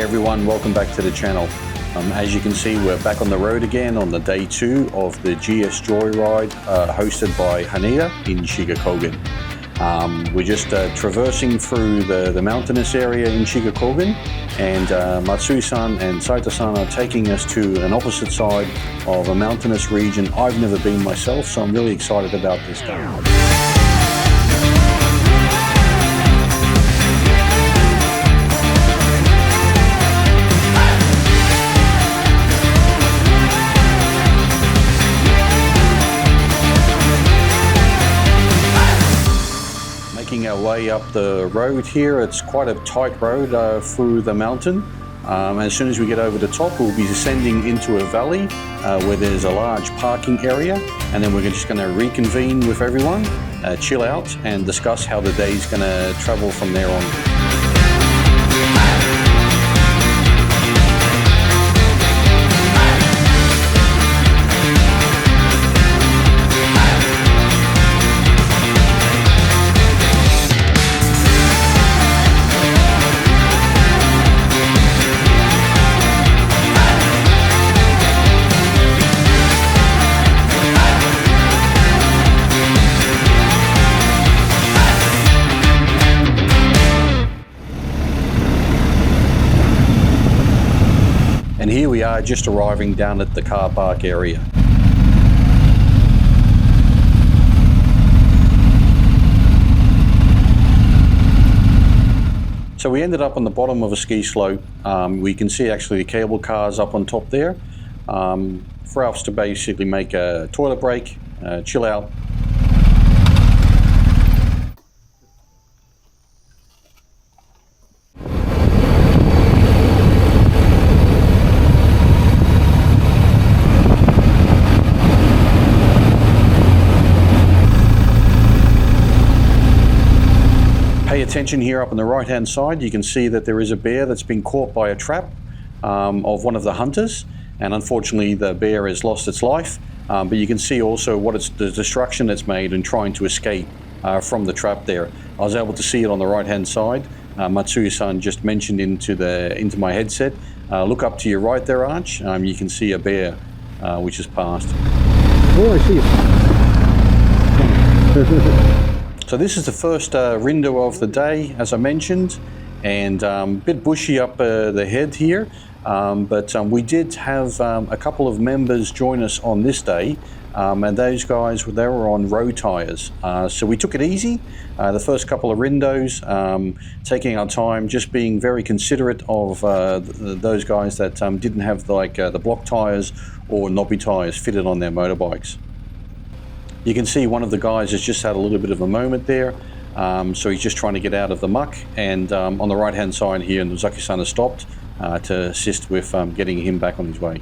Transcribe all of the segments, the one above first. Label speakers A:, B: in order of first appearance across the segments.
A: everyone, welcome back to the channel. As you can see, we're back on the road again on the day 2 of the GS Joyride hosted by Haneda in Shiga Kogen. We're just traversing through the mountainous area in Shiga Kogen, and Matsui-san and Saito-san are taking us to an opposite side of a mountainous region I've never been myself, so I'm really excited about this day. Making our way up the road here. It's quite a tight road through the mountain. As soon as we get over the top, we'll be descending into a valley where there's a large parking area, and then we're just going to reconvene with everyone, chill out, and discuss how the day's going to travel from there on. And here we are just arriving down at the car park area. So we ended up on the bottom of a ski slope. We can see actually the cable cars up on top there. For us to basically make a toilet break, chill out. Pay attention here up on the right hand side. You can see that there is a bear that's been caught by a trap of one of the hunters, and unfortunately the bear has lost its life, but you can see also the destruction that's made in trying to escape from the trap there. I was able to see it on the right hand side. Matsui-san just mentioned into my headset, look up to your right there, Arch. You can see a bear which has passed.
B: Oh, I see.
A: So this is the first rindo of the day, as I mentioned, and a bit bushy up the head here, but we did have a couple of members join us on this day, and those guys, they were on road tires. So we took it easy, the first couple of rindos, taking our time, just being very considerate of those guys that didn't have the block tires or knobby tires fitted on their motorbikes. You can see one of the guys has just had a little bit of a moment there, so he's just trying to get out of the muck, and on the right hand side here, Nozaki-san has stopped to assist with getting him back on his way.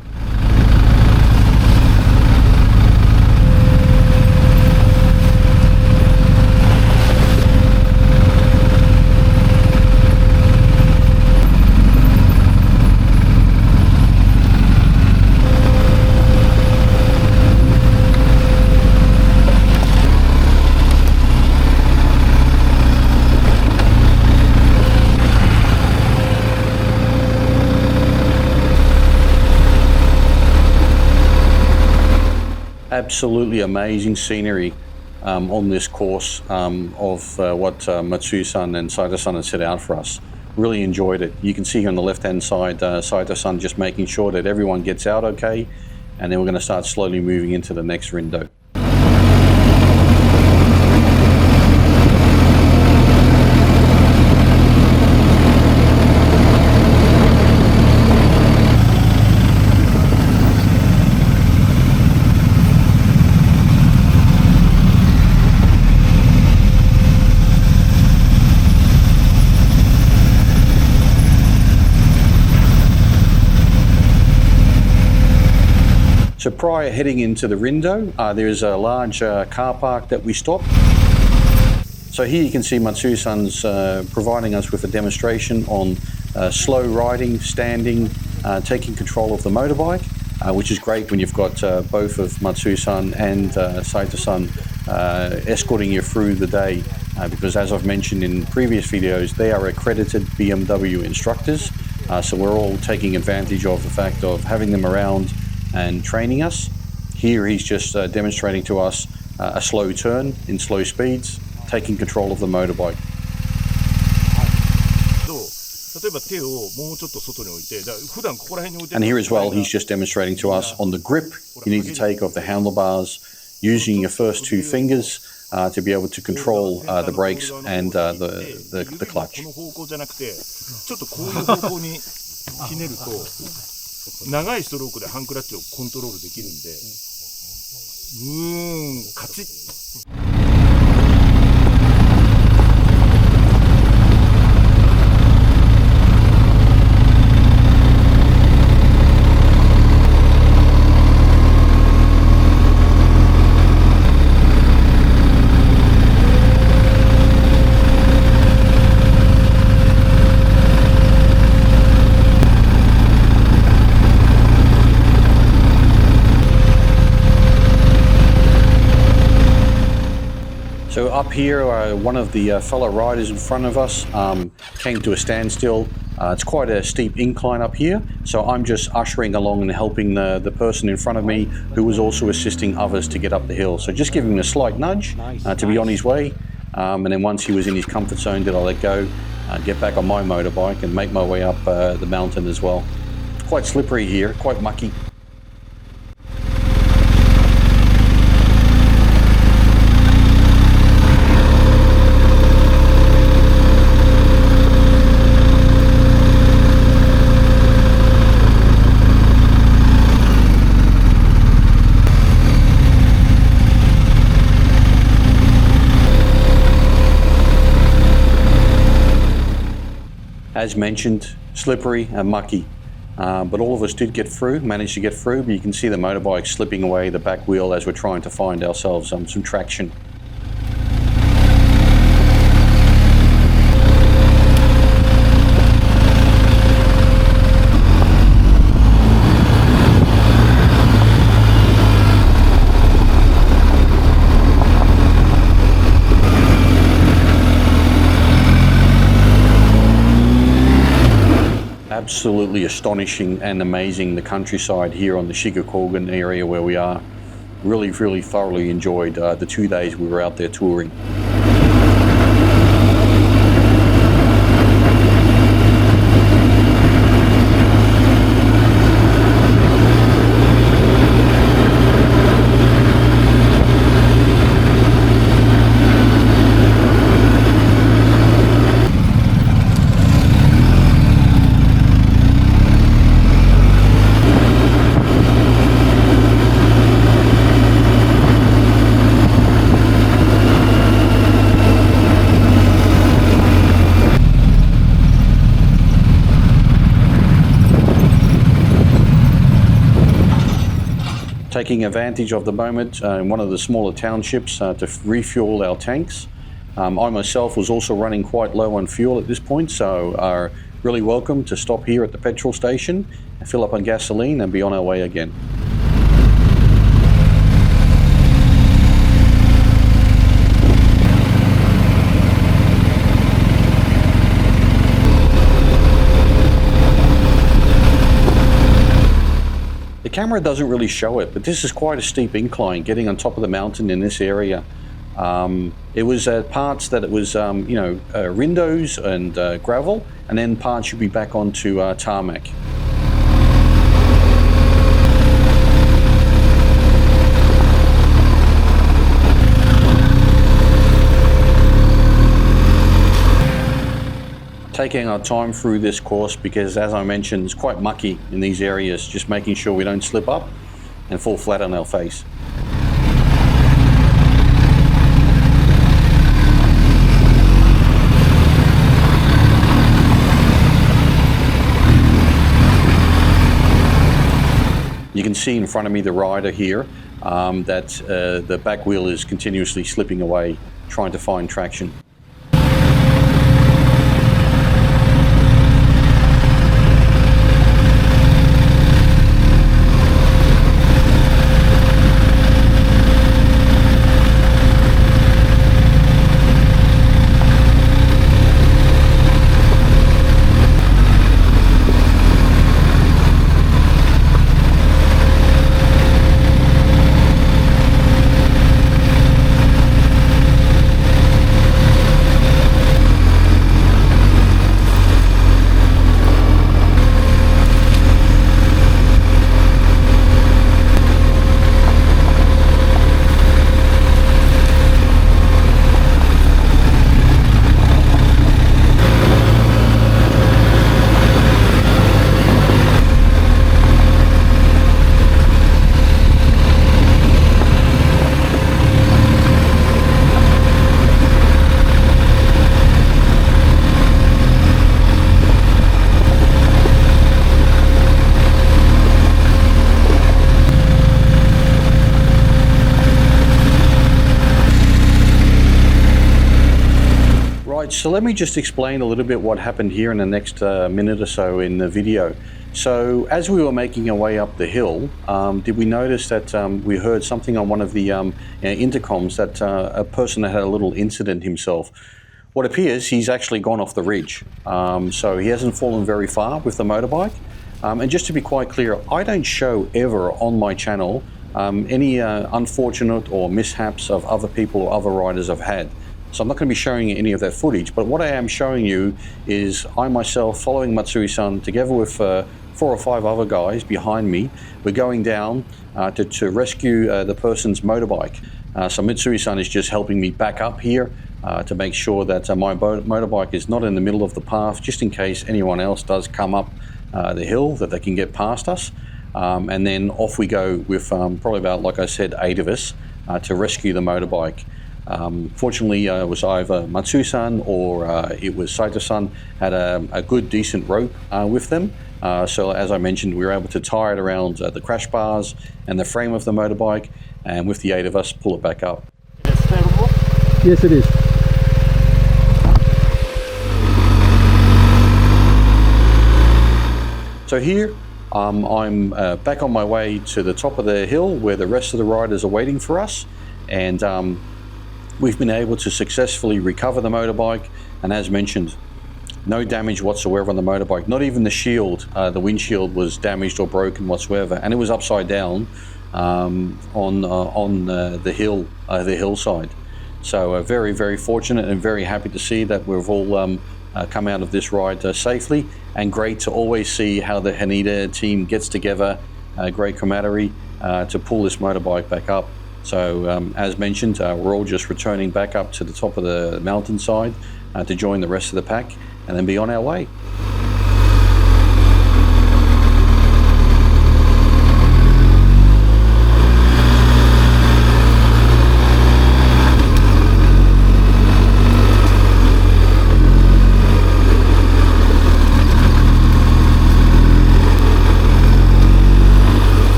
A: Absolutely amazing scenery on this course of what Matsui-san and Saito-san had set out for us. Really enjoyed it. You can see on the left hand side Saito-san just making sure that everyone gets out okay, and then we're going to start slowly moving into the next rindo. So prior heading into the rindo, there's a large car park that we stopped. So here you can see Matsui-san's providing us with a demonstration on slow riding, standing, taking control of the motorbike, which is great when you've got both of Matsui-san and Saito-san escorting you through the day, because as I've mentioned in previous videos, they are accredited BMW instructors. So we're all taking advantage of the fact of having them around and training us. Here he's just demonstrating to us a slow turn in slow speeds, taking control of the motorbike. And here as well, he's just demonstrating to us on the grip you need to take of the handlebars, using your first two fingers to be able to control the brakes and the clutch.
C: 長いストロークでハンクラッチをコントロールできるんで、カチッ。
A: So up here, one of the fellow riders in front of us came to a standstill. It's quite a steep incline up here, so I'm just ushering along and helping the person in front of me who was also assisting others to get up the hill. So just giving him a slight nudge to be on his way, and then once he was in his comfort zone, did I let go, get back on my motorbike and make my way up the mountain as well. It's quite slippery here, quite mucky. As mentioned, slippery and mucky, but all of us did get through, managed to get through, but you can see the motorbike slipping away the back wheel as we're trying to find ourselves some traction. Absolutely astonishing and amazing, the countryside here on the Shiga Kogen area where we are. Really thoroughly enjoyed the 2 days we were out there touring. Taking advantage of the moment in one of the smaller townships to refuel our tanks. I myself was also running quite low on fuel at this point, so are really welcome to stop here at the petrol station, fill up on gasoline and be on our way again. The camera doesn't really show it, but this is quite a steep incline getting on top of the mountain in this area. It was parts that it was, rindos and gravel, and then parts should be back onto tarmac. Taking our time through this course because, as I mentioned, it's quite mucky in these areas, just making sure we don't slip up and fall flat on our face. You can see in front of me the rider here that the back wheel is continuously slipping away, trying to find traction. so let me just explain a little bit what happened here in the next minute or so in the video. So as we were making our way up the hill, did we notice that we heard something on one of the intercoms that a person had a little incident himself? What appears, he's actually gone off the ridge. So he hasn't fallen very far with the motorbike. And just to be quite clear, I don't show ever on my channel any unfortunate or mishaps of other people or other riders I've had. So I'm not going to be showing you any of that footage, but what I am showing you is I myself following Matsui-san together with 4 or 5 other guys behind me. We're going down to rescue the person's motorbike. So Matsui-san is just helping me back up here to make sure that my motorbike is not in the middle of the path, just in case anyone else does come up the hill, that they can get past us. And then off we go with probably about, like I said, 8 of us to rescue the motorbike. Fortunately, it was either Matsui-san or it was Saito-san had a good, decent rope with them. So as I mentioned, we were able to tie it around the crash bars and the frame of the motorbike, and with the 8 of us, pull it back up.
B: Yes, it is.
A: So here, I'm back on my way to the top of the hill where the rest of the riders are waiting for us, and we've been able to successfully recover the motorbike, and as mentioned, no damage whatsoever on the motorbike. Not even the shield, the windshield was damaged or broken whatsoever, and it was upside down on the hillside. So very, very fortunate and very happy to see that we've all come out of this ride safely, and great to always see how the Haneda team gets together, great camaraderie to pull this motorbike back up. So as mentioned, we're all just returning back up to the top of the mountainside to join the rest of the pack and then be on our way.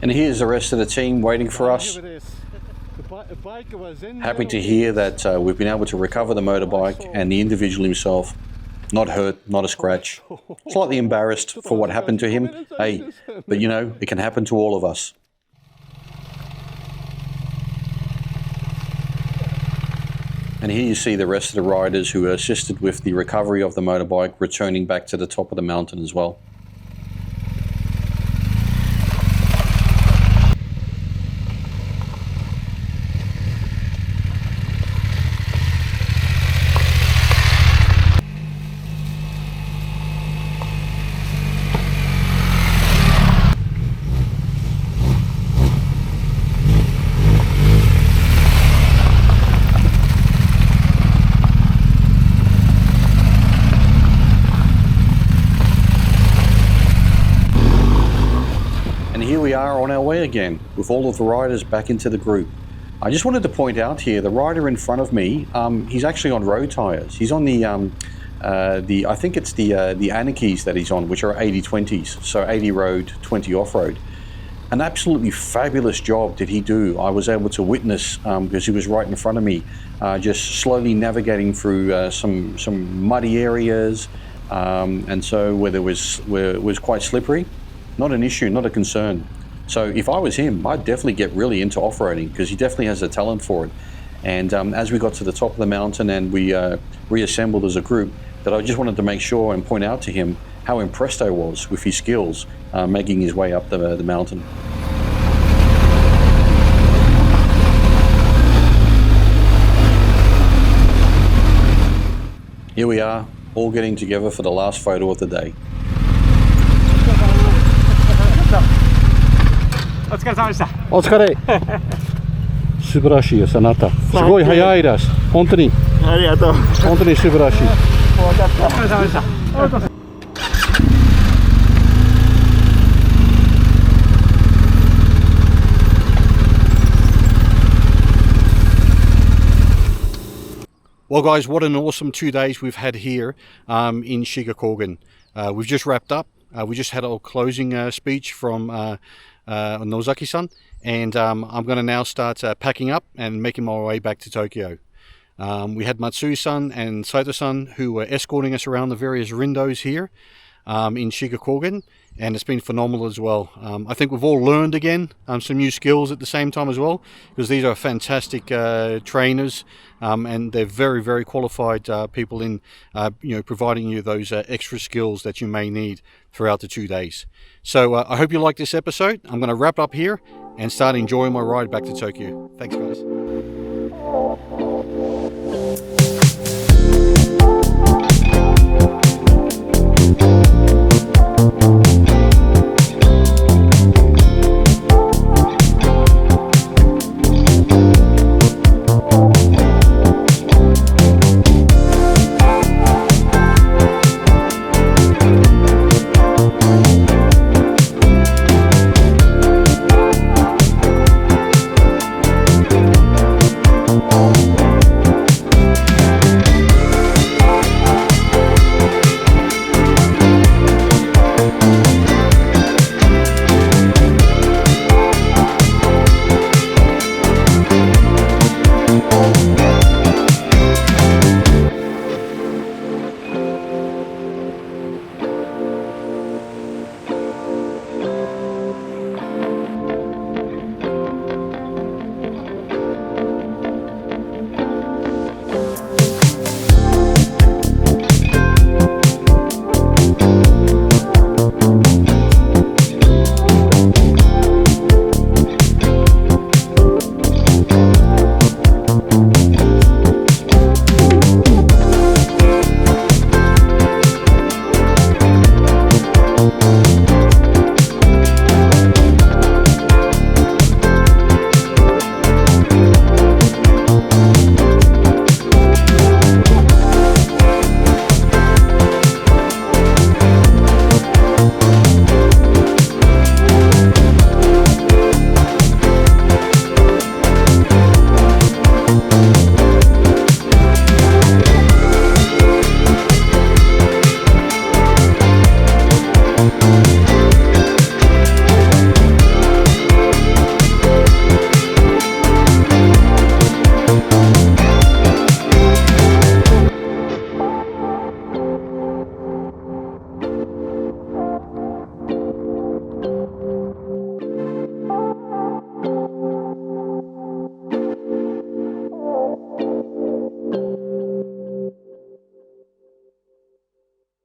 A: And here's the rest of the team waiting for us. Happy to hear that we've been able to recover the motorbike and the individual himself. Not hurt, not a scratch. Slightly embarrassed for what happened to him. Hey, but you know, it can happen to all of us. And here you see the rest of the riders who assisted with the recovery of the motorbike returning back to the top of the mountain as well. Here we are on our way again with all of the riders back into the group. I just wanted to point out here, the rider in front of me, he's actually on road tires. He's on the I think it's the Anakis that he's on, which are 80/20s, so 80 road, 20 off-road. An absolutely fabulous job did he do. I was able to witness, because he was right in front of me, just slowly navigating through some muddy areas, and so where it was quite slippery. Not an issue, not a concern. So if I was him, I'd definitely get really into off-roading, because he definitely has a talent for it. And as we got to the top of the mountain and we reassembled as a group, that I just wanted to make sure and point out to him how impressed I was with his skills making his way up the mountain. Here we are, all getting together for the last photo of the day.
C: お疲れ様でした。
B: お疲れ。素晴らしいです、あなた。すごい早いです。本当に。
C: ありがとう。
B: 本当に素晴らしい。
C: お疲れ様でした。
B: Well guys, what an awesome 2 days we've had here in Shiga Kogen. We've just wrapped up. We just had our closing speech from Nozaki-san, and I'm going to now start packing up and making my way back to Tokyo. We had Matsui-san and Saito-san who were escorting us around the various rindos here in Shiga Kogen, and it's been phenomenal as well. I think we've all learned again some new skills at the same time as well, because these are fantastic trainers, and they're very, very qualified people in providing you those extra skills that you may need throughout the 2 days. So I hope you like this episode. I'm going to wrap up here and start enjoying my ride back to Tokyo. Thanks guys.